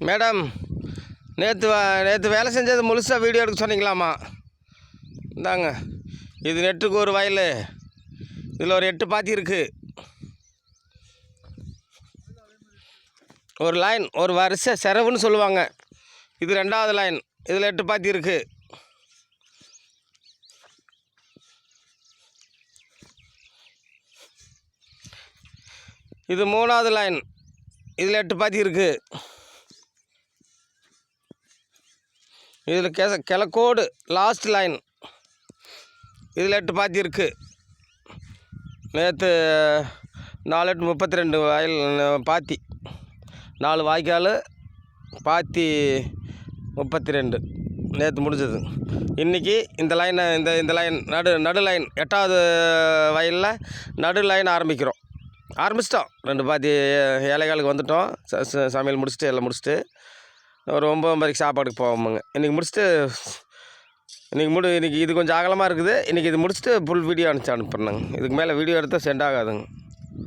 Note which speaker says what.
Speaker 1: Madam, நேற்று வேலை செஞ்சது முழுசாக வீடியோ எடுக்க சொன்னீங்களாம்மா? இந்தாங்க, இது நெட்டுக்கு ஒரு வயல், இதில் ஒரு 8 பாத்தி இருக்குது. ஒரு லைன், ஒரு வரிசை செரவுன்னு சொல்லுவாங்க. இது 2வது லைன், இதில் 8 பாத்தி இருக்குது. இது 3வது லைன், இதில் 8 பாத்தி இருக்குது. இதில் கிழக்கோடு லாஸ்ட் லைன், இதில் 8 பாத்தி இருக்குது. நேற்று 4 8 32 வயல் பாத்தி, 4 வாய்க்கால் பாத்தி 32 நேற்று முடிஞ்சது. இன்றைக்கி இந்த லைனை இந்த லைன் நடு லைன் 8வது வயலில் நடு லைன் ஆரம்பிச்சிட்டோம். 2 பாத்தி ஏழைகாலுக்கு வந்துட்டோம். சமையல் முடிச்சுட்டு எல்லாம் முடிச்சுட்டு ஒரு 9 மணிக்கு சாப்பாடுக்கு போவோமுங்க. இன்றைக்கி முடிச்சுட்டு இன்றைக்கி இது கொஞ்சம் அகலமாக இருக்குது. இன்றைக்கி இது முடிச்சுட்டு ஃபுல் வீடியோ அனுப்புகிறேங்க. இதுக்கு மேலே வீடியோ எடுத்தால் சென்ட் ஆகாதுங்க.